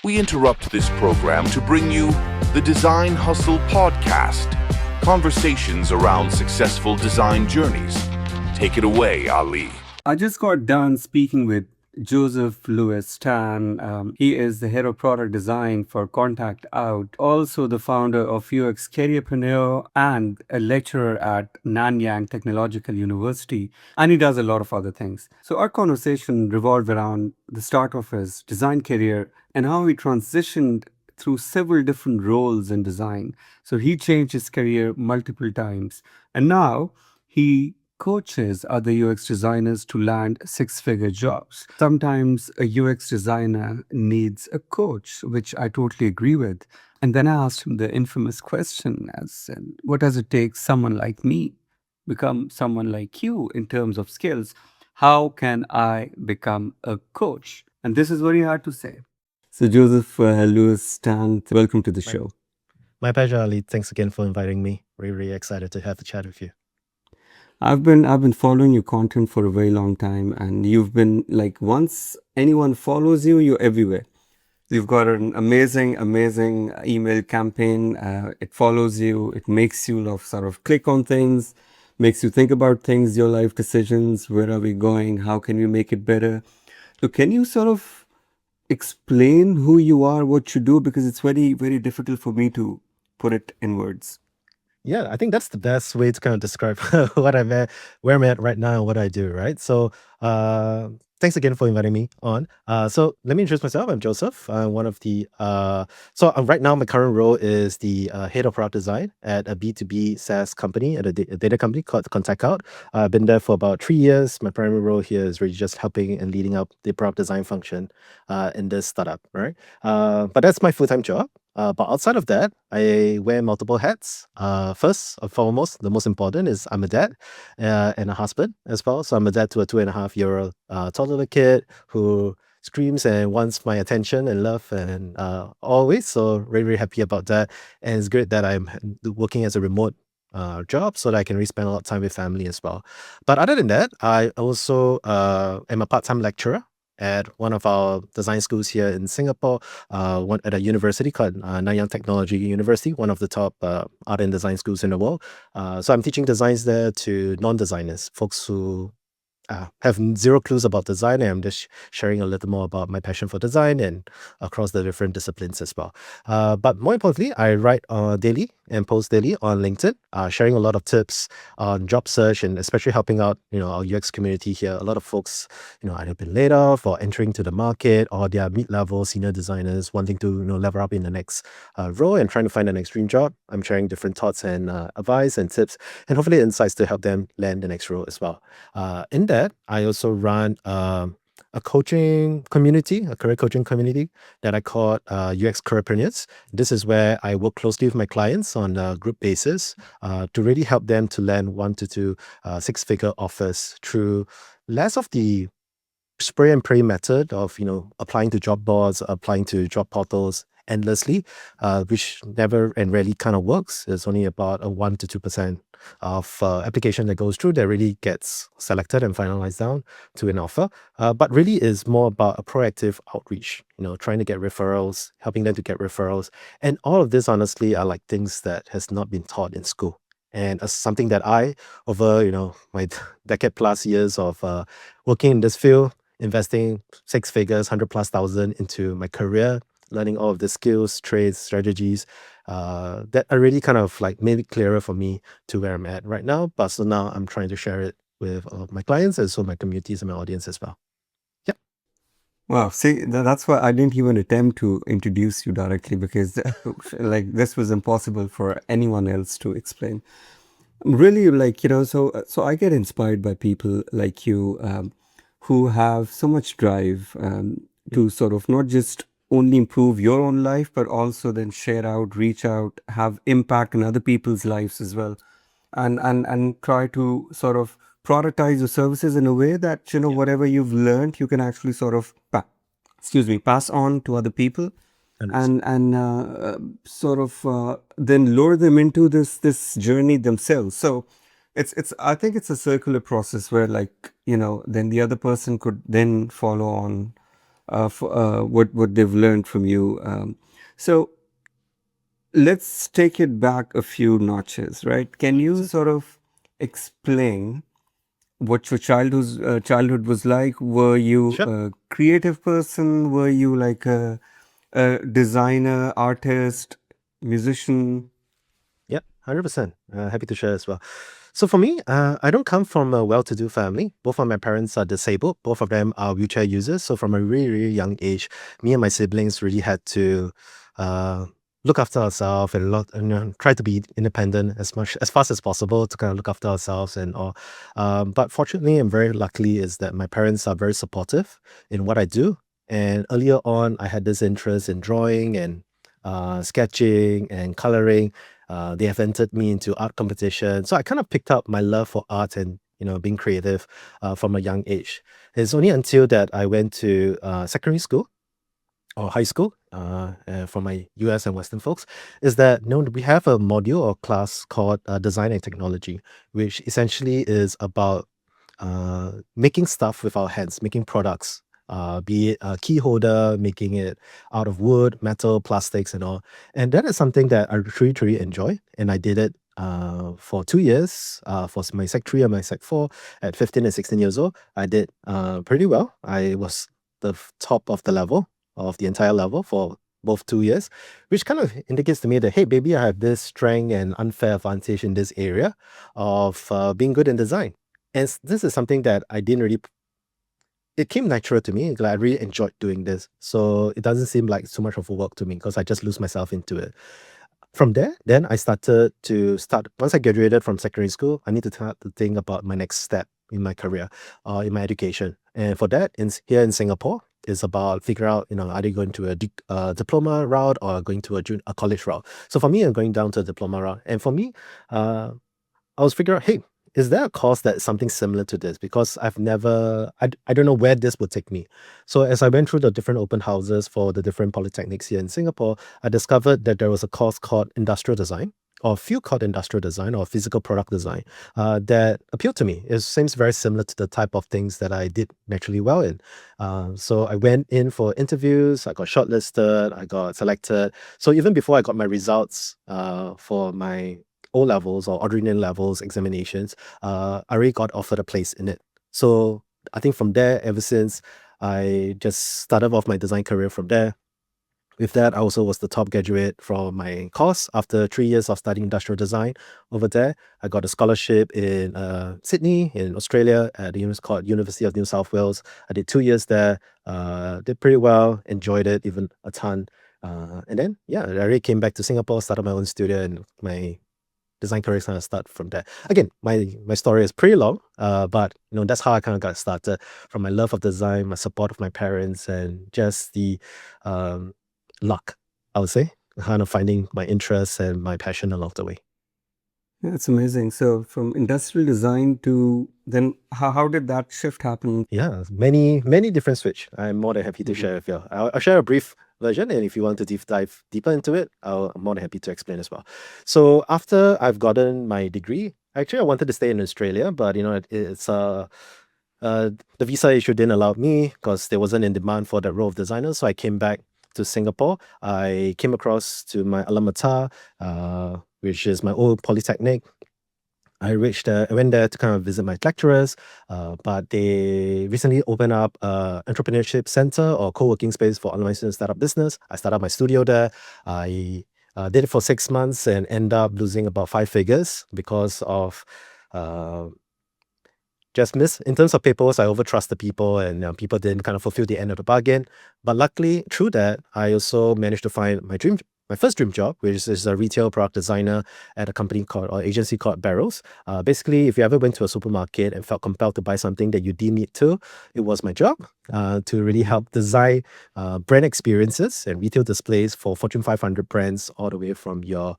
We interrupt this program to bring you the Design Hustle podcast, conversations around successful design journeys. Take it away, Ali. I just got done speaking with Joseph Lewis Stan. He is the head of product design for Contact Out, also the founder of UX Careerpreneur and a lecturer at Nanyang Technological University. And he does a lot of other things. So our conversation revolved around the start of his design career and how he transitioned through several different roles in design. So he changed his career multiple times. And now he coaches other UX designers to land six-figure jobs. Sometimes a UX designer needs a coach, which I totally agree with. And then I asked him the infamous question as in, what does it take someone like me become someone like you in terms of skills? How can I become a coach? And this is what he had to say. So Joseph Lewis Stan, welcome to the My, show. my pleasure, Ali. Thanks again for inviting me. Really excited to have a chat with you. I've been following your content for a very long time, and you've been like, once anyone follows you, you're everywhere. You've got an amazing email campaign. It follows you. It makes you sort of click on things, makes you think about things, your life decisions. Where are we going? How can we make it better? So can you sort of explain who you are, what you do? Because it's very difficult for me to put it in words. Yeah, I think that's the best way to kind of describe what I'm at, where I'm at right now, and what I do, right? So, thanks again for inviting me on. So let me introduce myself. I'm Joseph. I'm one of the right now my current role is the head of product design at a B2B SaaS company, at a data company called Contact Out. I've been there for about 3 years. My primary role here is really just helping and leading up the product design function in this startup, right? But that's my full-time job. But outside of that, I wear multiple hats. First and foremost, the most important is I'm a dad and a husband as well. So I'm a dad to a 2.5-year-old toddler kid who screams and wants my attention and love and always. So really happy about that. And it's great that I'm working as a remote job so that I can really spend a lot of time with family as well. But other than that, I also am a part-time lecturer at one of our design schools here in Singapore, at a university called Nanyang Technology University, one of the top art and design schools in the world. So I'm teaching designs there to non-designers, folks who have zero clues about design, and I'm just sharing a little more about my passion for design and across the different disciplines as well. But more importantly, I write daily and post daily on LinkedIn, sharing a lot of tips on job search and especially helping out our UX community here. A lot of folks either been laid off or entering to the market, or they are mid-level senior designers wanting to level up in the next role and trying to find the next dream job. I'm sharing different thoughts and advice and tips and hopefully insights to help them land the next role as well. In that, I also run a coaching community, a career coaching community that I call UX Careerpreneurs. This is where I work closely with my clients on a group basis to really help them to land 1 to 2 six-figure offers through less of the spray and pray method of applying to job boards, applying to job portals endlessly, which never and rarely kind of works. There's only about a 1 to 2% of application that goes through that really gets selected and finalized down to an offer. But really is more about a proactive outreach, trying to get referrals, helping them to get referrals. And all of this, honestly, are like things that has not been taught in school. And as something that I, over my decade plus years of working in this field, investing six figures, 100,000+ into my career, learning all of the skills, trades, strategies that are really kind of like made it clearer for me to where I'm at right now. But so now I'm trying to share it with all of my clients and so my communities and my audience as well. Yep. Wow, see, that's why I didn't even attempt to introduce you directly, because like this was impossible for anyone else to explain. Really, so I get inspired by people like you, who have so much drive to sort of not just only improve your own life, but also then share out, reach out, have impact in other people's lives as well, and try to sort of prioritize your services in a way that whatever you've learned, you can actually sort of pass on to other people, and sort of then lure them into this journey themselves. So it's I think it's a circular process where then the other person could then follow on what they've learned from you. So let's take it back a few notches, right? Can you sort of explain what your childhood was like? Were you Sure. a creative person? Were you like a designer, artist, musician? Yeah, 100%. Happy to share as well. So for me, I don't come from a well-to-do family. Both of my parents are disabled. Both of them are wheelchair users. So from a really, really young age, me and my siblings really had to uh, look after ourselves and, try to be independent as fast as possible to kind of look after ourselves and all. But fortunately and very luckily is that my parents are very supportive in what I do. And earlier on, I had this interest in drawing and sketching and coloring. They have entered me into art competition. So I kind of picked up my love for art and being creative from a young age. It's only until that I went to secondary school or high school for my US and Western folks, is that we have a module or class called Design and Technology, which essentially is about making stuff with our hands, making products, be it a key holder, making it out of wood, metal, plastics, and all. And that is something that I truly, truly enjoy. And I did it for 2 years, for my Sec 3 and my Sec 4 at 15 and 16 years old. I did pretty well. I was the top of the level, of the entire level for both 2 years, which kind of indicates to me that, hey, maybe I have this strength and unfair advantage in this area of being good in design. And this is something that I didn't really, it came natural to me. Like, I really enjoyed doing this. So it doesn't seem like so much of a work to me because I just lose myself into it. From there, then I started once I graduated from secondary school, I need to start to think about my next step in my career, in my education. And for that, here in Singapore, it's about figure out, are they going to diploma route or going to a college route? So for me, I'm going down to a diploma route. And for me, uh, I was figuring out, hey, is there a course that's something similar to this? Because I don't know where this would take me. So as I went through the different open houses for the different polytechnics here in Singapore, I discovered that there was a course called industrial design, or a field called industrial design or physical product design, that appealed to me. It seems very similar to the type of things that I did naturally well in. So I went in for interviews, I got shortlisted, I got selected. So even before I got my results for my O levels or ordinary levels examinations, I already got offered a place in it. So I think from there, ever since, I just started off my design career from there. With that, I also was the top graduate from my course. After 3 years of studying industrial design over there, I got a scholarship in Sydney, in Australia, at the called University of New South Wales. I did 2 years there, did pretty well, enjoyed it even a ton. And then, yeah, I already came back to Singapore, started my own studio, and my design career kind of start from there. Again, my story is pretty long, but that's how I kind of got started, from my love of design, my support of my parents, and just the um, luck, I would say, kind of finding my interests and my passion along the way. Yeah, it's amazing. So from industrial design to then how did that shift happen? Yeah, many different switch. I'm more than happy to share with you. I'll share a brief version, and if you want to dive deeper into it, I'm more than happy to explain as well. So after I've gotten my degree, actually I wanted to stay in Australia, but it's the visa issue didn't allow me because there wasn't in demand for the role of designer. So I came back to Singapore. I came across to my alma mater, which is my old polytechnic. I went there to kind of visit my lecturers, but they recently opened up a entrepreneurship center or co-working space for online students start up business. I started my studio there. I did it for 6 months and end up losing about 5 figures because of uh, just miss in terms of papers. I overtrusted people, and people didn't kind of fulfill the end of the bargain. But luckily, through that, I also managed to find my first dream job, which is a retail product designer at a company called or agency called Barrels. Basically, if you ever went to a supermarket and felt compelled to buy something that you didn't need to, it was my job to really help design brand experiences and retail displays for Fortune 500 brands, all the way from your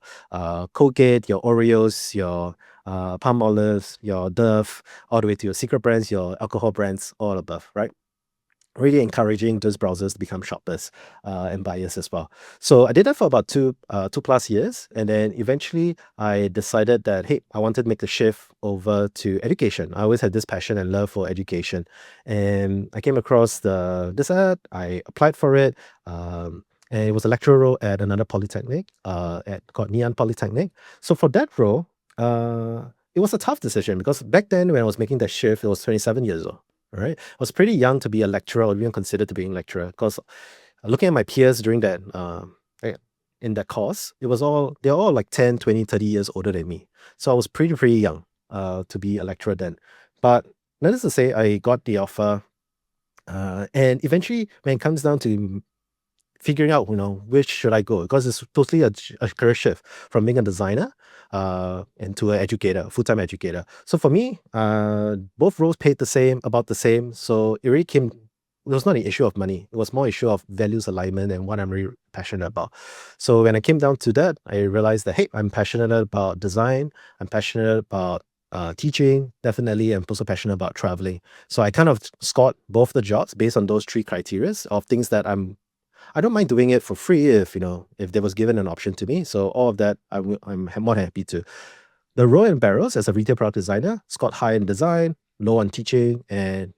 Colgate, your Oreos, your Palm Olives, your Dove, all the way to your secret brands, your alcohol brands, all above, right? really encouraging those browsers to become shoppers and buyers as well. So I did that for about 2+ years, and then eventually I decided that hey, I wanted to make the shift over to education. I always had this passion and love for education, and I came across this ad. I applied for it. And it was a lecturer role at another polytechnic, called Neon Polytechnic. So for that role, it was a tough decision because back then when I was making that shift, it was 27 years old. Right, I was pretty young to be a lecturer or even considered to be a lecturer because looking at my peers during that in that course, they're all like 10, 20, 30 years older than me. So I was pretty young to be a lecturer then. But needless to say, I got the offer. And eventually, when it comes down to figuring out, which should I go, because it's totally a career shift from being a designer into an educator, full-time educator. So for me, both roles paid about the same. So it really it was not an issue of money. It was more issue of values alignment and what I'm really passionate about. So when I came down to that, I realized that, hey, I'm passionate about design. I'm passionate about teaching, definitely. I'm also passionate about traveling. So I kind of scored both the jobs based on those three criteria of things that I don't mind doing it for free if there was given an option to me. So all of that, I'm more than happy to. The role in Barrows as a retail product designer scored high in design, low on teaching, and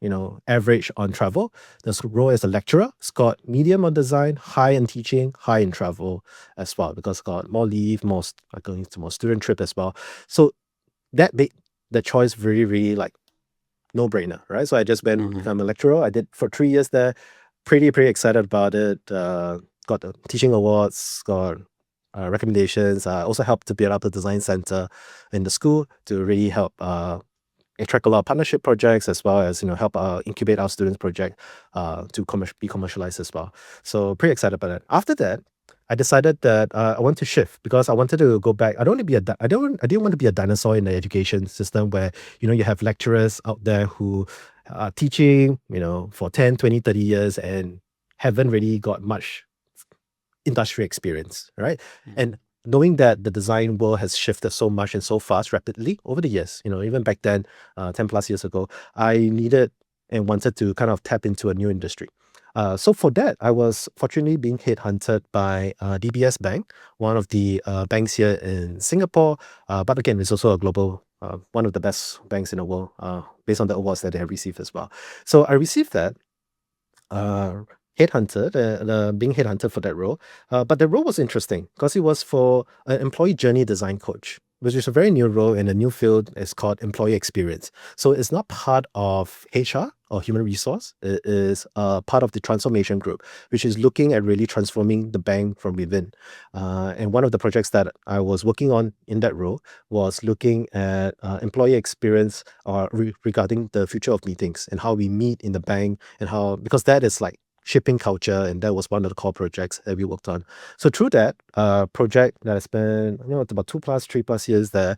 average on travel. The role as a lecturer scored medium on design, high in teaching, high in travel as well because got more leave, going to more student trip as well. So that made the choice very, really like no-brainer, right? So I just went become a lecturer. I did for 3 years there. Pretty excited about it. Got the teaching awards, got recommendations. Also helped to build up the design center in the school to really help attract a lot of partnership projects as well as help incubate our students project to be commercialized as well. So pretty excited about it. After that, I decided that I want to shift because I wanted to go back. I don't want to be I didn't want to be a dinosaur in the education system where you have lecturers out there who are teaching for 10, 20, 30 years and haven't really got much industry experience, right? And knowing that the design world has shifted so much and so fast rapidly over the years, even back then, 10 plus years ago, I needed and wanted to kind of tap into a new industry. So for that, I was fortunately being headhunted by DBS Bank, one of the banks here in Singapore. But again, it's also a global, one of the best banks in the world, based on the awards that they have received as well. So I received that uh, being headhunted for that role. But the role was interesting because it was for an employee journey design coach, which is a very new role in a new field. It's called employee experience. So it's not part of HR or human resource. It is part of the transformation group, which is looking at really transforming the bank from within. And one of the projects that I was working on in that role was looking at employee experience regarding the future of meetings and how we meet in the bank and because that is like shipping culture, and that was one of the core projects that we worked on. So through that project that I spent, it's about 3+ years there,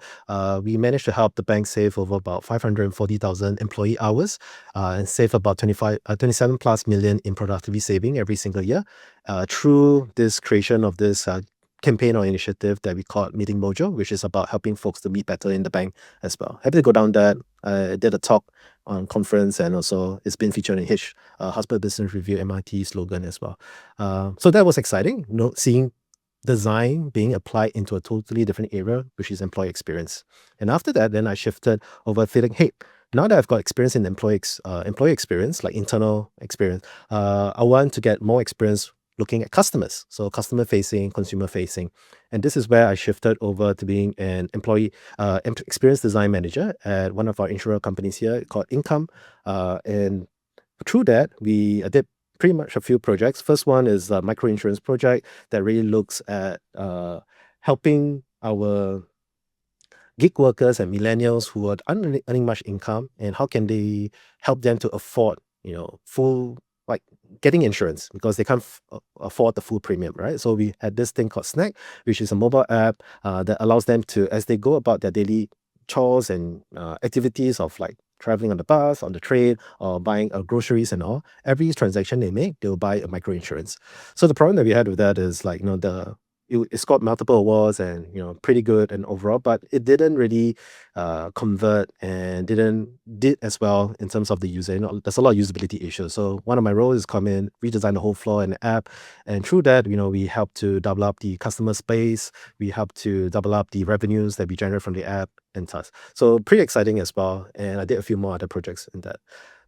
we managed to help the bank save over about 540,000 employee hours and save about 27+ million in productivity saving every single year through this creation of this campaign or initiative that we call Meeting Mojo, which is about helping folks to meet better in the bank as well. Happy to go down that. I did a talk on conference, and also it's been featured in Harvard Business Review MIT slogan as well. So that was exciting, seeing design being applied into a totally different area, which is employee experience. And after that, then I shifted over feeling, hey, now that I've got experience in employee experience, like internal experience, I want to get more experience looking at customers. So customer facing, consumer facing. And this is where I shifted over to being an employee experience design manager at one of our insurer companies here called Income. And through that, I did pretty much a few projects. First one is a micro insurance project that really looks at helping our gig workers and millennials who are earning much income, and how can they help them to afford, full, like getting insurance because they can't afford the full premium, right? So we had this thing called Snack, which is a mobile app that allows them to, as they go about their daily chores and activities of like traveling on the bus, on the train, or buying groceries and all, every transaction they make, they'll buy a micro insurance. So the problem that we had with that is like, it scored multiple awards and pretty good and overall, but it didn't really convert and didn't did as well in terms of the user. There's a lot of usability issues. So one of my roles is come in, redesign the whole floor and the app, and through that, we help to double up the customer space, we help to double up the revenues that we generate from the app and such. So pretty exciting as well. And I did a few more other projects in that.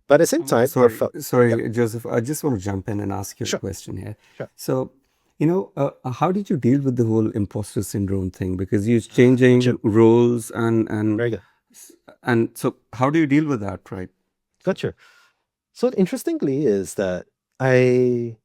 But at the same time, I felt Sorry, Joseph, I just want to jump in and ask you a Sure. question here. Sure. So, how did you deal with the whole imposter syndrome thing? Because you're changing Sure. roles and Very good. so how do you deal with that, right? Gotcha. So interestingly is that I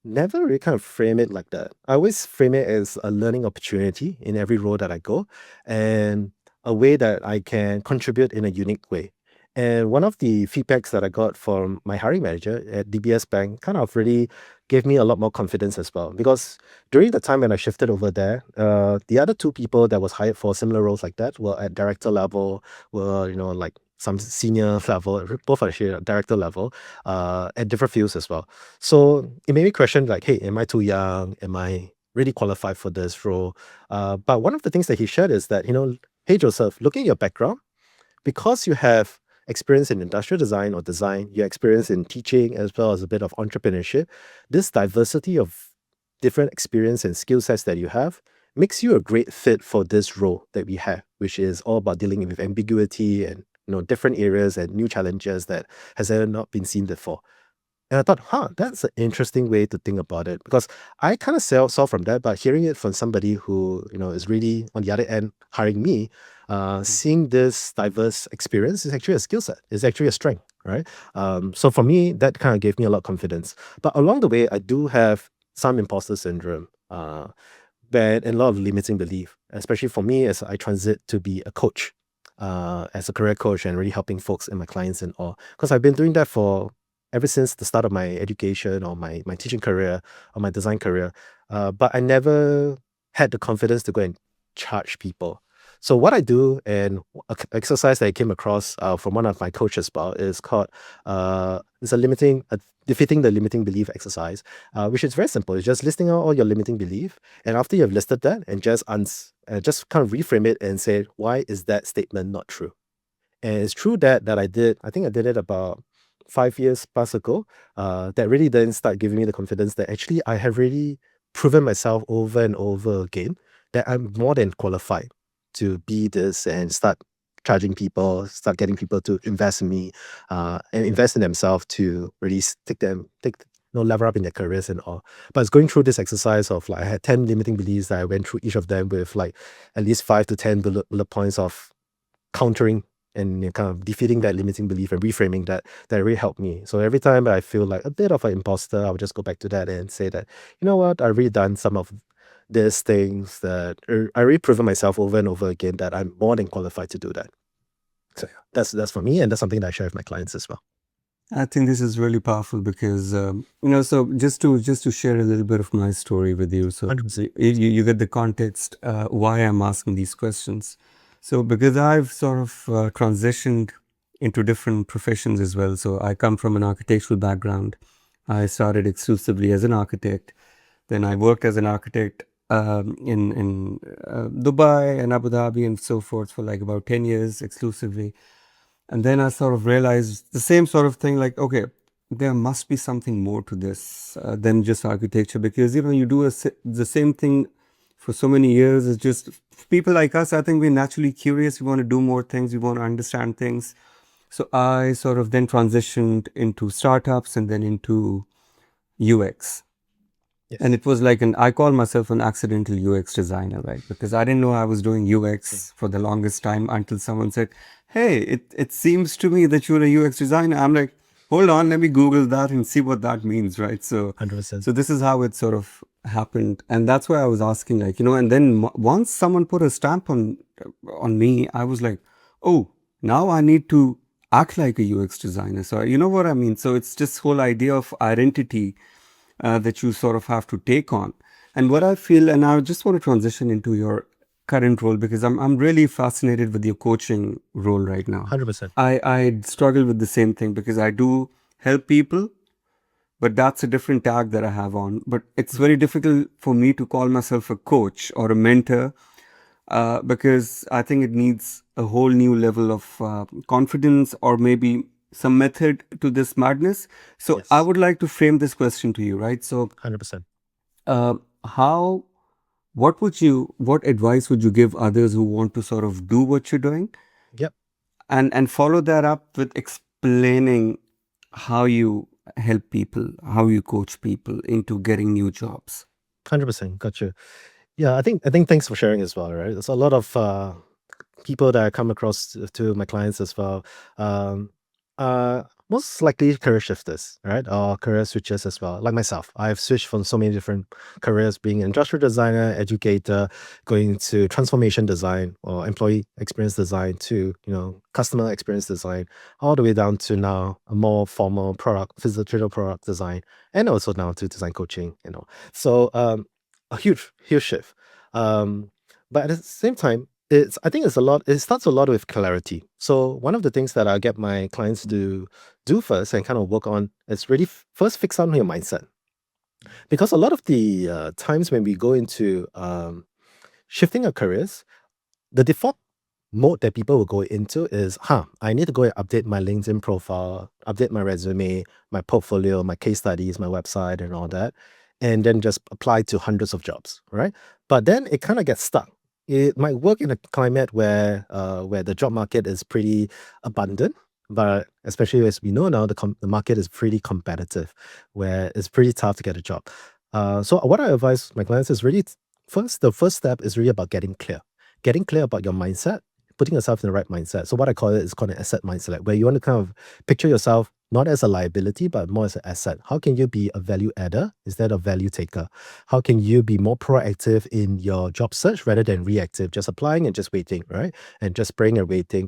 never really kind of frame it like that. I always frame it as a learning opportunity in every role that I go and a way that I can contribute in a unique way. And one of the feedbacks that I got from my hiring manager at DBS Bank kind of really gave me a lot more confidence as well. Because during the time when I shifted over there, the other two people that was hired for similar roles like that were at director level, were, like some senior level, both actually at director level, at different fields as well. So it made me question like, hey, am I too young? Am I really qualified for this role? But one of the things that he shared is that, hey, Joseph, looking at your background, because you have experience in industrial design or design, your experience in teaching as well as a bit of entrepreneurship, this diversity of different experience and skill sets that you have makes you a great fit for this role that we have, which is all about dealing with ambiguity and different areas and new challenges that has ever not been seen before. And I thought, that's an interesting way to think about it because I kind of saw from that, but hearing it from somebody who, is really on the other end hiring me, seeing this diverse experience is actually a skill set, is actually a strength, right? So for me, that kind of gave me a lot of confidence. But along the way, I do have some imposter syndrome, and a lot of limiting belief, especially for me as I transit to be a coach, as a career coach and really helping folks and my clients and all. Because I've been doing that for ever since the start of my education or my teaching career or my design career. But I never had the confidence to go and charge people. So what I do and exercise that I came across from one of my coaches about is called it's a defeating the limiting belief exercise, which is very simple. It's just listing out all your limiting belief, and after you've listed that, and just kind of reframe it and say why is that statement not true. And it's true that I did. I think I did it about 5 years plus ago. That really then start giving me the confidence that actually I have really proven myself over and over again that I'm more than qualified to be this and start charging people, start getting people to invest in me, and invest in themselves to really level up in their careers and all. But it's going through this exercise of like I had 10 limiting beliefs that I went through each of them with like at least 5 to 10 bullet points of countering and kind of defeating that limiting belief and reframing that really helped me. So every time I feel like a bit of an imposter, I'll just go back to that and say that, you know what, I've really done some of these things that I really proven myself over and over again that I'm more than qualified to do that. So yeah, that's for me, and that's something that I share with my clients as well. I think this is really powerful because so just to share a little bit of my story with you, so 100%. you get the context why I'm asking these questions. So because I've sort of transitioned into different professions as well. So I come from an architectural background. I started exclusively as an architect. Then I worked as an architect in Dubai and Abu Dhabi and so forth for like about 10 years exclusively. And then I sort of realized the same sort of thing, like, okay, there must be something more to this than just architecture, because, you do the same thing for so many years. It's just people like us, I think we're naturally curious. We want to do more things. We want to understand things. So I sort of then transitioned into startups and then into UX. Yes. And it was like I call myself an accidental UX designer, right? Because I didn't know I was doing UX for the longest time until someone said, hey, it seems to me that you're a UX designer. I'm like, hold on, let me Google that and see what that means, right? So 100%. so this is how it sort of happened. And that's why I was asking, like, and then once someone put a stamp on me, I was like, oh, now I need to act like a UX designer. So you know what I mean? So it's just whole idea of identity that you sort of have to take on. And what I feel, and I just want to transition into your current role, because I'm really fascinated with your coaching role right now. 100%. I struggle with the same thing because I do help people, but that's a different tag that I have on. But it's very difficult for me to call myself a coach or a mentor, because I think it needs a whole new level of confidence, or maybe some method to this madness. So I Yes, would like to frame this question to you, right? So 100%. uh, how what advice would you give others who want to sort of do what you're doing, Yep, and follow that up with explaining how you help people, how you coach people into getting new jobs? 100%. Got you. Yeah, I think thanks for sharing as well, right? There's a lot of people that I come across to my clients as well, um, most likely career shifters, right? Or career switchers as well. Like myself, I've switched from so many different careers, being an industrial designer, educator, going to transformation design or employee experience design to, customer experience design, all the way down to now a more formal physical product design, and also now to design coaching. So a huge shift. Um, but at the same time, I think it's a lot. It starts a lot with clarity. So one of the things that I get my clients to do first and kind of work on is really first fix on your mindset, because a lot of the times when we go into shifting our careers, the default mode that people will go into is, I need to go and update my LinkedIn profile, update my resume, my portfolio, my case studies, my website, and all that, and then just apply to hundreds of jobs, right? But then it kind of gets stuck. It might work in a climate where the job market is pretty abundant, but especially as we know now, the market is pretty competitive, where it's pretty tough to get a job. So what I advise my clients is really the first step is really about getting clear about your mindset, putting yourself in the right mindset. So what I call it is called an asset mindset, where you want to kind of picture yourself not as a liability, but more as an asset. How can you be a value adder instead of value taker? How can you be more proactive in your job search rather than reactive, just applying and just waiting, right? And just praying and waiting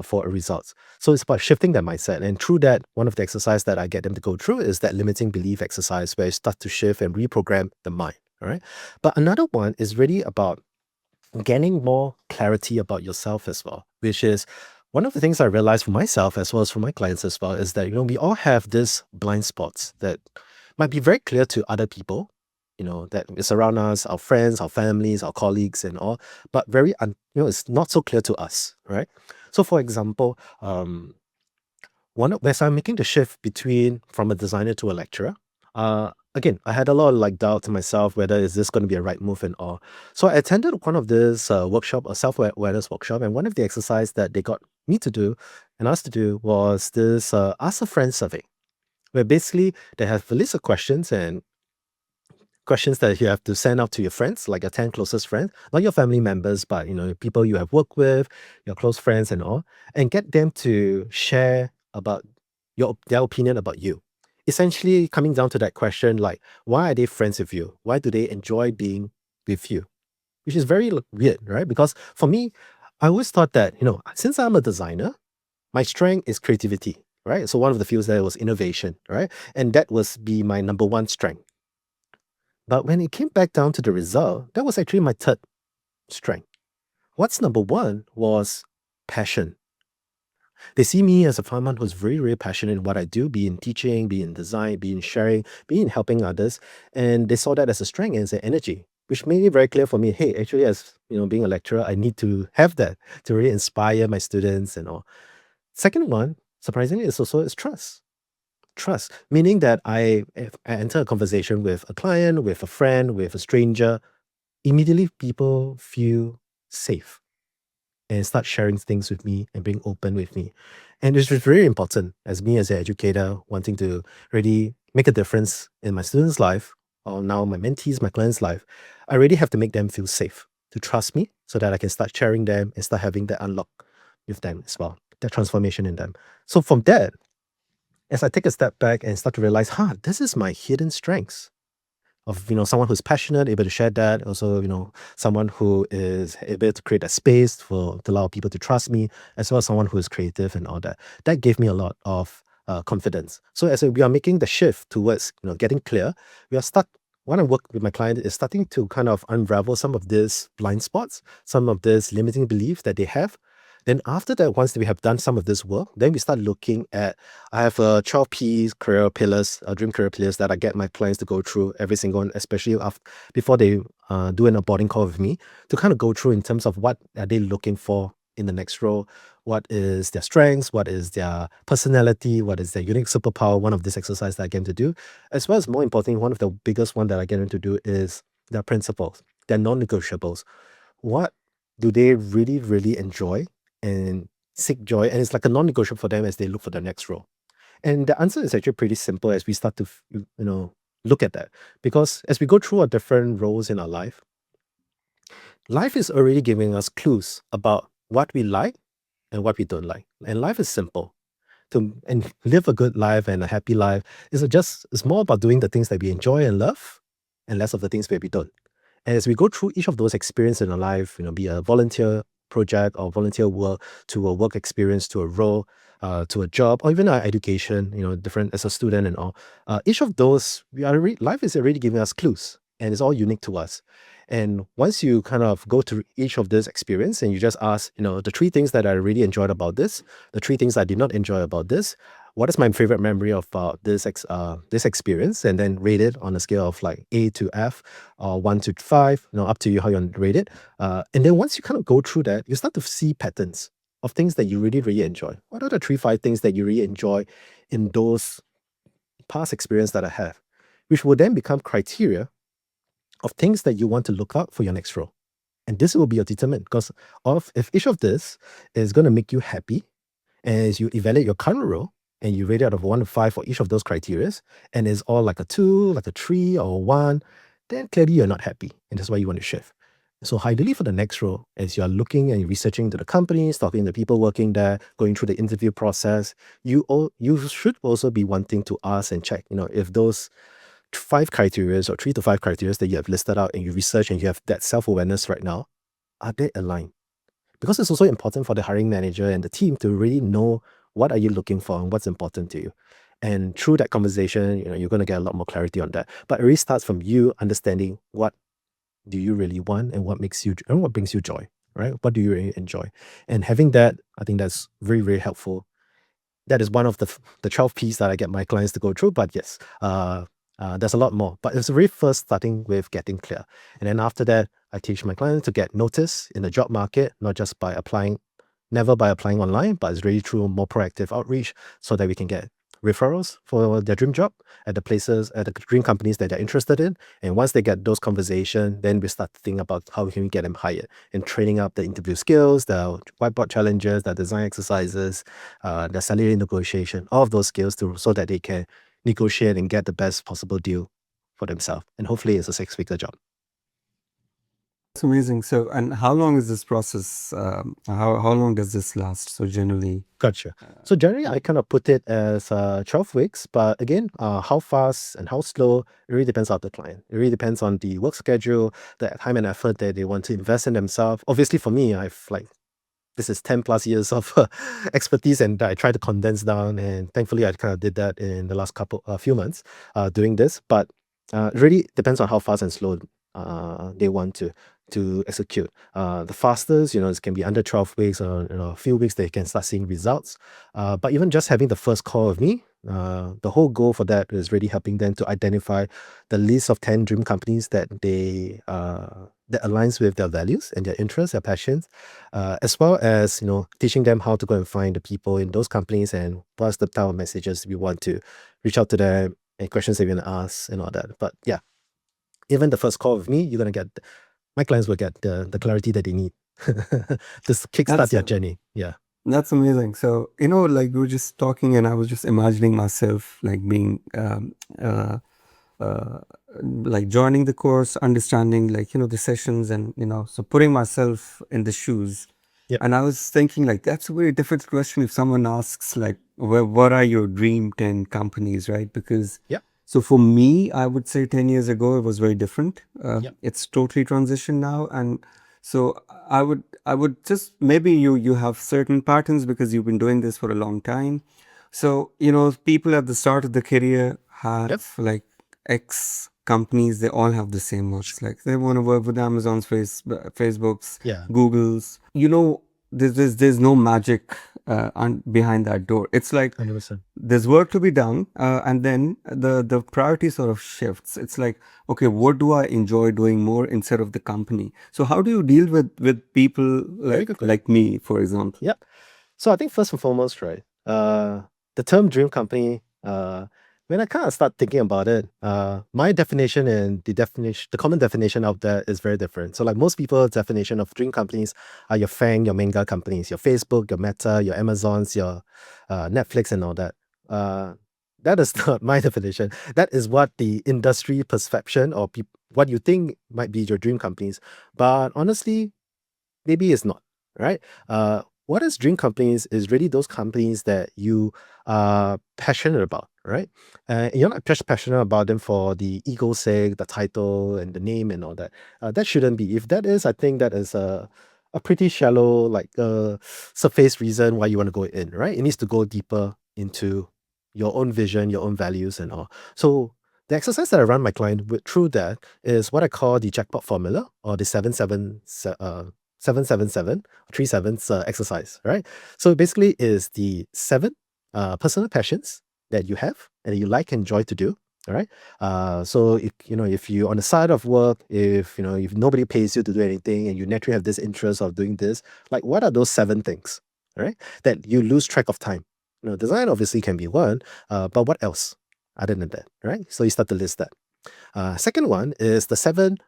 for results. So it's about shifting that mindset. And through that, one of the exercises that I get them to go through is that limiting belief exercise, where you start to shift and reprogram the mind, all right? But another one is really about gaining more clarity about yourself as well, which is one of the things I realized for myself as well as for my clients as well, is that, we all have this blind spots that might be very clear to other people, that is around us, our friends, our families, our colleagues and all, but it's not so clear to us, right? So for example, as I'm making the shift from a designer to a lecturer, again, I had a lot of like doubt to myself whether is this going to be a right move and all. So I attended one of this workshop, a self-awareness workshop, and one of the exercise that they got me to do and us to do was this ask a friend survey, where basically they have a list of questions that you have to send out to your friends, like your 10 closest friends, not your family members, but people you have worked with, your close friends and all, and get them to share about their opinion about you. Essentially coming down to that question, like, why are they friends with you? Why do they enjoy being with you? Which is very weird, right? Because for me, I always thought that, since I'm a designer, my strength is creativity, right? So one of the fields there was innovation, right? And that was be my number one strength. But when it came back down to the result, that was actually my third strength. What's number one was passion. They see me as a someone who's very, very passionate in what I do, be in teaching, be in design, be in sharing, be in helping others. And they saw that as a strength and as an energy, which made it very clear for me, hey, actually, as being a lecturer, I need to have that to really inspire my students and all. Second one, surprisingly, is trust. Trust, meaning that if I enter a conversation with a client, with a friend, with a stranger, immediately people feel safe and start sharing things with me and being open with me. And it's just very important as me as an educator wanting to really make a difference in my students' life, or now my mentees, my clients' life. I really have to make them feel safe, to trust me so that I can start sharing them and start having that unlock with them as well, that transformation in them. So from that, as I take a step back and start to realize, this is my hidden strengths of, someone who's passionate, able to share that. Also, someone who is able to create a space to allow people to trust me, as well as someone who is creative and all that. That gave me a lot of confidence. So as we are making the shift towards, getting clear, we are stuck. When I work with my client is starting to kind of unravel some of these blind spots, some of this limiting belief that they have, Then after that, once we have done some of this work, then we start looking at, I have a 12 career pillars, dream career pillars that I get my clients to go through every single one, especially before they do an onboarding call with me, to kind of go through in terms of what are they looking for in the next role, what is their strengths, what is their personality, what is their unique superpower, one of this exercise that I get them to do, as well as more importantly, one of the biggest one that I get them to do is their principles, their non-negotiables. What do they really, really enjoy and seek joy? And it's like a non-negotiable for them as they look for the next role. And the answer is actually pretty simple as we start to, look at that. Because as we go through our different roles in our life is already giving us clues about what we like and what we don't like. And life is simple. And live a good life and a happy life it's more about doing the things that we enjoy and love and less of the things that we don't. And as we go through each of those experiences in our life, be a volunteer project or volunteer work to a work experience, to a role, to a job, or even our education, different as a student and all. Each of those, life is already giving us clues and it's all unique to us. And once you kind of go through each of this experience and you just ask, the three things that I really enjoyed about this, the three things I did not enjoy about this, what is my favorite memory of this experience, and then rate it on a scale of like A to F or 1 to 5, up to you how you want to rate it. And then once you kind of go through that, you start to see patterns of things that you really, really enjoy. What are the 3, 5 things that you really enjoy in those past experience that I have, which will then become criteria of things that you want to look out for your next role. And this will be your determinant because if each of this is going to make you happy, and as you evaluate your current role and you rate it out of 1 to 5 for each of those criteria, and it's all like a 2, like a 3, or a 1, then clearly you're not happy. And that's why you want to shift. So ideally for the next role, as you're looking and researching to the companies, talking to people working there, going through the interview process, you should also be wanting to ask and check, if those 5 criteria or 3 to 5 criteria that you have listed out and you research and you have that self-awareness right now, are they aligned? Because it's also important for the hiring manager and the team to really know what are you looking for and what's important to you. And through that conversation, you're going to get a lot more clarity on that. But it really starts from you understanding what do you really want and what brings you joy, right? What do you really enjoy? And having that, I think that's very, very helpful. That is one of the 12 P's that I get my clients to go through. But yes, there's a lot more. But it's really first starting with getting clear. And then after that, I teach my clients to get notice in the job market, not just by applying, never by applying online, but it's really through more proactive outreach so that we can get referrals for their dream job at the dream companies that they're interested in. And once they get those conversations, then we start to think about how can we get them hired and training up the interview skills, the whiteboard challenges, the design exercises, the salary negotiation, all of those skills so that they can negotiate and get the best possible deal for themselves. And hopefully it's a 6-figure job. That's amazing. So, and how long is this process? How long does this last? So generally, Gotcha. So generally, I kind of put it as 12 weeks, but again, how fast and how slow, it really depends on the client. It really depends on the work schedule, the time and effort that they want to invest in themselves. Obviously, for me, this is 10 plus years of expertise, and I try to condense down. And thankfully, I kind of did that in the last few months doing this. But it really depends on how fast and slow they want to execute. The fastest, it can be under 12 weeks or a few weeks they can start seeing results. But even just having the first call with me, the whole goal for that is really helping them to identify the list of 10 dream companies that that aligns with their values and their interests, their passions, as well as teaching them how to go and find the people in those companies and what's the type of messages we want to reach out to them and questions they're going to ask and all that. But yeah, even the first call with me, my clients will get the clarity that they need to kickstart their journey. Yeah. that's amazing. So, like we were just talking and I was just imagining myself like being, like joining the course, understanding like, the sessions and, so putting myself in the shoes. Yep. And I was thinking like, that's a very difficult question if someone asks like, what are your dream 10 companies, right? Because Yep. so for me, I would say 10 years ago, it was very different. Yep. It's totally transitioned now. And so I would just, maybe you have certain patterns because you've been doing this for a long time. So, people at the start of the career have Yep. like X companies, they all have the same works. Like they want to work with Amazon's, Facebook's, Yeah. Google's. there's no magic behind that door. It's like 100%. there's work to be done, and then the priority sort of shifts. It's like, okay, what do I enjoy doing more instead of the company? So how do you deal with people Very good question. like me, for example? Yep. So I think first and foremost, right, the term dream company, when I kind of start thinking about it, my definition and the common definition out there is very different. So like most people's definition of dream companies are your FANG, your mega companies, your Facebook, your Meta, your Amazons, your Netflix and all that. That is not my definition. That is what the industry perception or what you think might be your dream companies. But honestly, maybe it's not, right? What is dream companies is really those companies that you are passionate about, right? You're not just passionate about them for the ego's sake, the title and the name and all that. That shouldn't be. If that is, I think that is a pretty shallow, like surface reason why you want to go in, right? It needs to go deeper into your own vision, your own values and all. So the exercise that I run my client through that is what I call the jackpot formula or the 777 three sevens exercise, right? So basically is the seven personal passions that you have and you like and enjoy to do. All right. So if you on the side of work, if nobody pays you to do anything and you naturally have this interest of doing this, like what are those seven things, all right, that you lose track of time? Design obviously can be one, but what else other than that, right? So you start to list that. Second one is the seven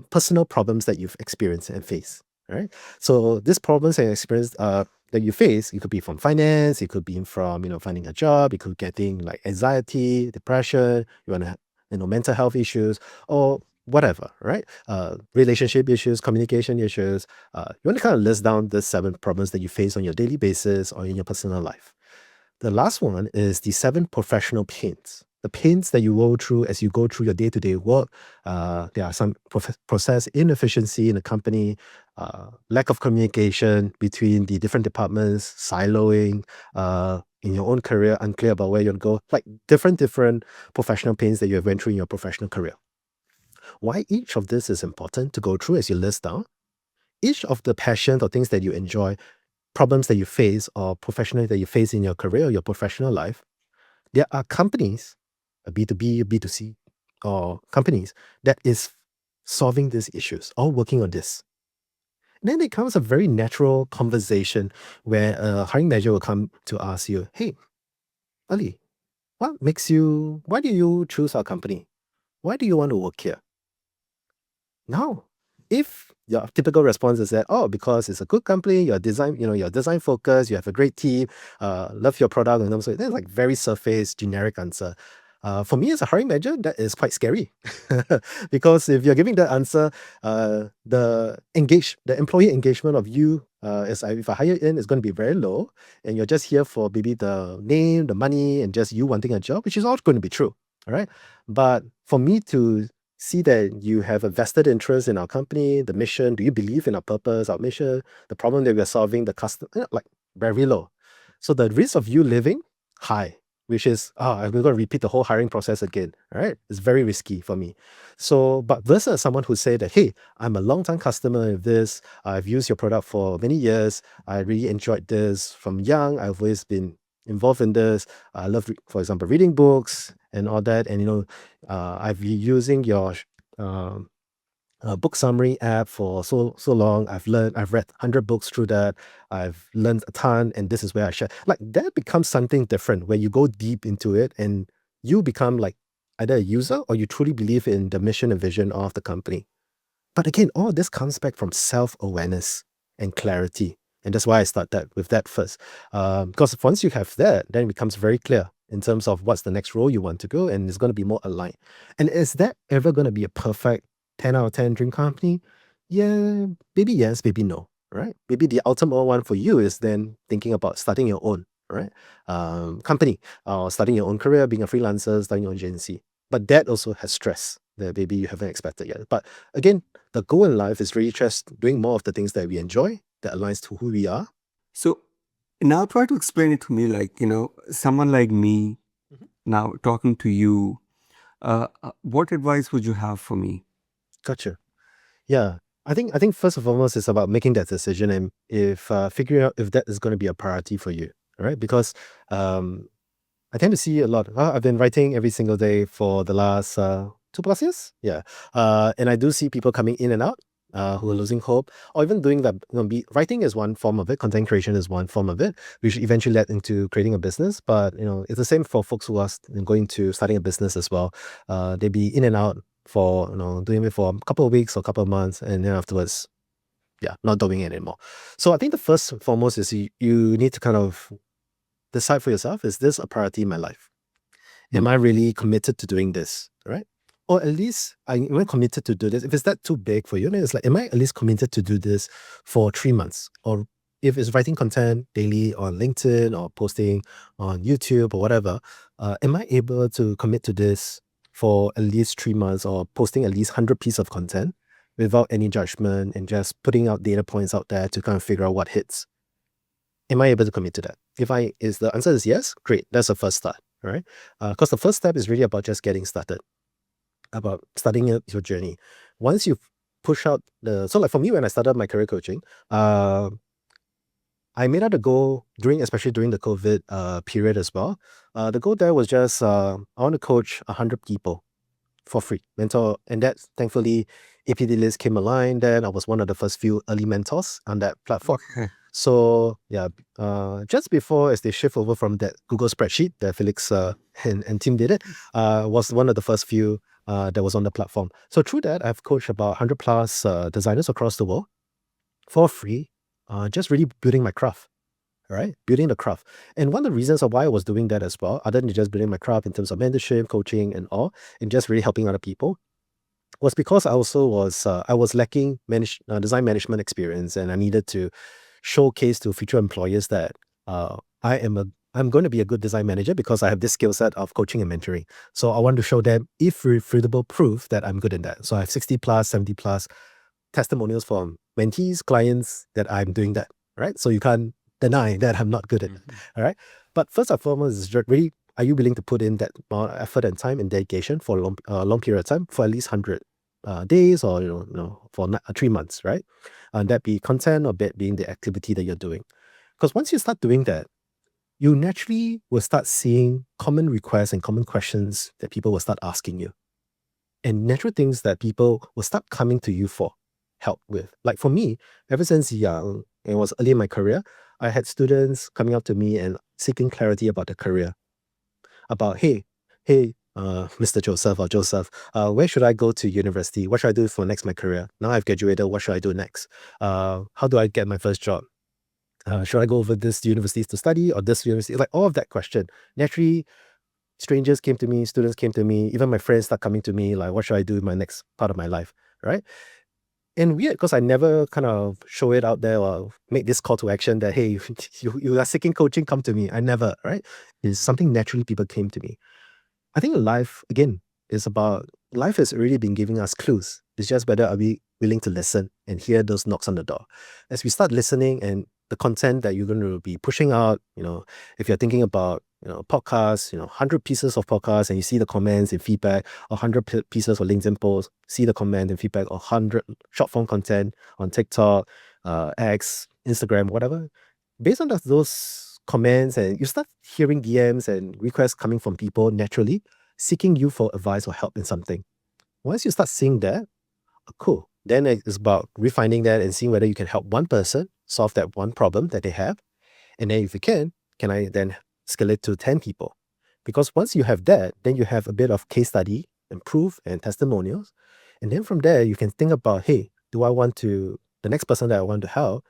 personal problems that you've experienced and faced. Right. So these problems and experience that you face, it could be from finance, it could be from finding a job, it could be getting like anxiety, depression, you want to mental health issues or whatever, right? Relationship issues, communication issues. You want to kind of list down the seven problems that you face on your daily basis or in your personal life. The last one is the seven professional pains. The pains that you go through as you go through your day-to-day work. There are some process inefficiency in the company, lack of communication between the different departments, siloing, in your own career, unclear about where you want to go, like different professional pains that you have went through in your professional career. Why each of this is important to go through as you list down? Each of the passions or things that you enjoy, problems that you face or professionally that you face in your career or your professional life, there are companies, a B2B, a B2C, or companies that is solving these issues or working on this. And then it comes a very natural conversation where a hiring manager will come to ask you, hey, Ali, why do you choose our company? Why do you want to work here? No. If your typical response is that, oh, because it's a good company, you're design focused, you have a great team, love your product, and so that's like very surface, generic answer. For me as a hiring manager, that is quite scary. Because if you're giving that answer, the employee engagement of you if I hire in is going to be very low, and you're just here for maybe the name, the money, and just you wanting a job, which is all going to be true. All right. But for me to see that you have a vested interest in our company, the mission, do you believe in our purpose, our mission, the problem that we're solving, the customer, like very low. So the risk of you living, high, which is, we're going to repeat the whole hiring process again, right? It's very risky for me. So, but versus someone who say that, hey, I'm a long-time customer of this, I've used your product for many years, I really enjoyed this from young, I've always been involved in this, I love, for example, reading books and all that, and I've been using your um, book summary app for so long. I've read 100 books through that. I've learned a ton, and this is where I share. Like that becomes something different where you go deep into it and you become like either a user or you truly believe in the mission and vision of the company. But again, all this comes back from self-awareness and clarity. And that's why I start that with that first. Because once you have that, then it becomes very clear in terms of what's the next role you want to go, and it's going to be more aligned. And is that ever going to be a perfect 10 out of 10 dream company? Yeah, maybe yes, maybe no, right? Maybe the ultimate one for you is then thinking about starting your own, right? Company, or starting your own career, being a freelancer, starting your own agency. But that also has stress that maybe you haven't expected yet. But again, the goal in life is really just doing more of the things that we enjoy, that aligns to who we are. So now try to explain it to me, like, someone like me Mhm. now talking to you, what advice would you have for me? Gotcha. Yeah. I think first and foremost it's about making that decision, and if figuring out if that is going to be a priority for you, right? Because I tend to see a lot. I've been writing every single day for the last 2+ years. Yeah. And I do see people coming in and out who are losing hope, or even doing that. Writing is one form of it, content creation is one form of it, which eventually led into creating a business. But it's the same for folks who are going to starting a business as well. They be in and out for doing it for a couple of weeks or a couple of months, and then afterwards, yeah, not doing it anymore. So I think the first and foremost is you need to kind of decide for yourself, is this a priority in my life? Am I really committed to doing this? Right? Or at least am I committed to do this? If it's that too big for you, then it's like, am I at least committed to do this for 3 months? Or if it's writing content daily on LinkedIn or posting on YouTube or whatever, am I able to commit to this for at least 3 months, or posting at least 100 pieces of content without any judgment and just putting out data points out there to kind of figure out what hits? Am I able to commit to that? If the answer is yes, great. That's the first start, right? Because the first step is really about just getting started, about starting your journey. Once you've pushed out so like for me, when I started my career coaching, I made out a goal especially during the COVID period as well. The goal there was just I want to coach 100 people for free, mentor, and that thankfully APD list came aligned. Then I was one of the first few early mentors on that platform. So yeah, just before as they shift over from that Google spreadsheet that Felix and team did it, was one of the first few that was on the platform. So through that, I've coached about 100 plus designers across the world for free, just really building my craft. Right, building the craft. And one of the reasons of why I was doing that as well, other than just building my craft in terms of mentorship, coaching, and all, and just really helping other people, was because I also was lacking design management experience, and I needed to showcase to future employers that I'm going to be a good design manager because I have this skill set of coaching and mentoring. So I want to show them irrefutable proof that I'm good in that. So I have 60 plus, 70 plus testimonials from mentees, clients that I'm doing that. Right. So you can't deny that I'm not good at it. All right. But first and foremost is really, are you willing to put in that amount of effort and time and dedication for a long period of time, for at least 100 days, or for 3 months, right? And that be content, or that being the activity that you're doing. Because once you start doing that, you naturally will start seeing common requests and common questions that people will start asking you, and natural things that people will start coming to you for help with. Like for me, ever since young, it was early in my career, I had students coming up to me and seeking clarity about their career, about, hey, Mr. Joseph or Joseph, where should I go to university? What should I do for next my career? Now I've graduated, what should I do next? How do I get my first job? Should I go over this university to study, or this university? Like all of that question. Naturally, strangers came to me, students came to me, even my friends start coming to me, like, what should I do in my next part of my life, right? And weird, because I never kind of show it out there or make this call to action that, hey, you are seeking coaching, come to me. I never, right? It's something naturally people came to me. I think life, again, life has already been giving us clues. It's just whether are we willing to listen and hear those knocks on the door. As we start listening, and the content that you're going to be pushing out, if you're thinking about, podcasts, 100 pieces of podcasts, and you see the comments and feedback, or 100 pieces of LinkedIn posts, see the comment and feedback, or 100 short form content on TikTok, X, Instagram, whatever. Based on those comments, and you start hearing DMs and requests coming from people naturally seeking you for advice or help in something. Once you start seeing that, cool. Then it's about refining that and seeing whether you can help one person solve that one problem that they have. And then if you can I then scale it to 10 people? Because once you have that, then you have a bit of case study and proof and testimonials. And then from there, you can think about, hey, the next person that I want to help,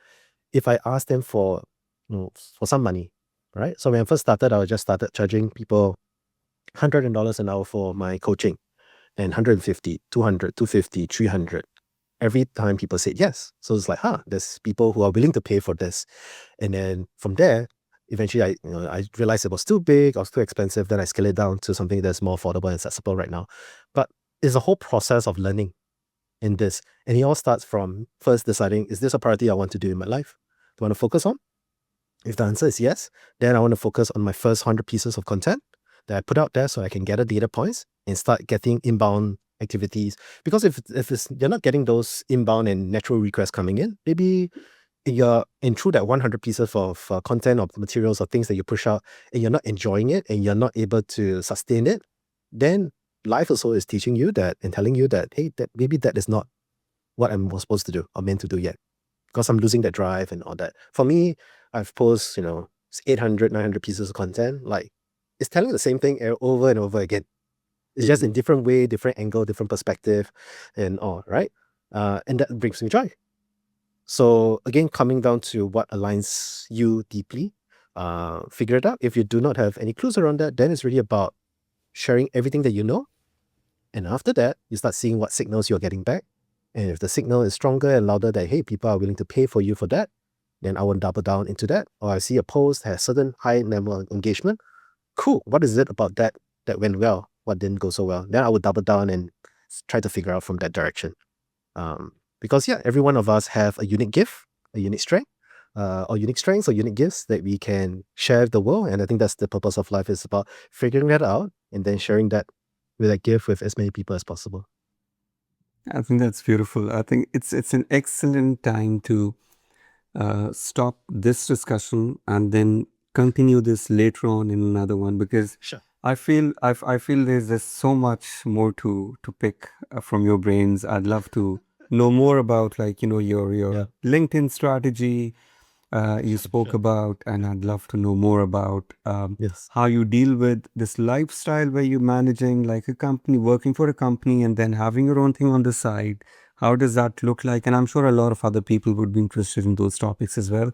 if I ask them for some money, right? So when I first started, I just started charging people $100 an hour for my coaching, and 150, 200, 250, 300. Every time people said yes. So it's like, there's people who are willing to pay for this. And then from there, eventually I realized it was too big or too expensive. Then I scale it down to something that's more affordable and accessible right now. But it's a whole process of learning in this. And it all starts from first deciding, is this a priority I want to do in my life? Do I want to focus on? If the answer is yes, then I want to focus on my first 100 pieces of content that I put out there so I can gather data points and start getting inbound activities. Because if you're not getting those inbound and natural requests coming in, maybe you're in through that 100 pieces of content or materials or things that you push out, and you're not enjoying it and you're not able to sustain it, then life also is teaching you that and telling you that, hey, that maybe that is not what I'm supposed to do or meant to do yet, because I'm losing that drive and all that. For me, I've posted, 800, 900 pieces of content. Like, it's telling the same thing over and over again. It's just in different way, different angle, different perspective, and all, right? And that brings me joy. So again, coming down to what aligns you deeply, figure it out. If you do not have any clues around that, then it's really about sharing everything that you know. And after that, you start seeing what signals you're getting back. And if the signal is stronger and louder that, hey, people are willing to pay for you for that, then I will double down into that. Or I see a post has certain high level of engagement. Cool. What is it about that went well? What didn't go so well? Then I would double down and try to figure out from that direction. Because every one of us have a unique gift, a unique strength, or unique strengths or unique gifts that we can share with the world. And I think that's the purpose of life, is about figuring that out and then sharing that gift with as many people as possible. I think that's beautiful. I think it's an excellent time to stop this discussion and then continue this later on in another one, because Sure. I feel there's so much more to pick from your brains. I'd love to know more about, like, your Yeah. LinkedIn strategy you spoke about, and I'd love to know more about Yes. how you deal with this lifestyle where you're managing like a company, working for a company, and then having your own thing on the side. How does that look like? And I'm sure a lot of other people would be interested in those topics as well.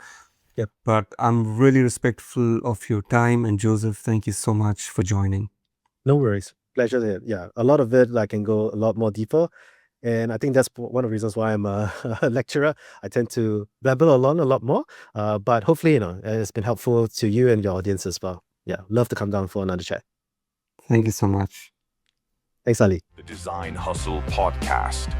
Yep. But I'm really respectful of your time. And Joseph, thank you so much for joining. No worries. Pleasure there. Yeah. A lot of it I can go a lot more deeper. And I think that's one of the reasons why I'm a lecturer. I tend to babble along a lot more. But hopefully, it's been helpful to you and your audience as well. Yeah. Love to come down for another chat. Thank you so much. Thanks, Ali. The Design Hustle Podcast.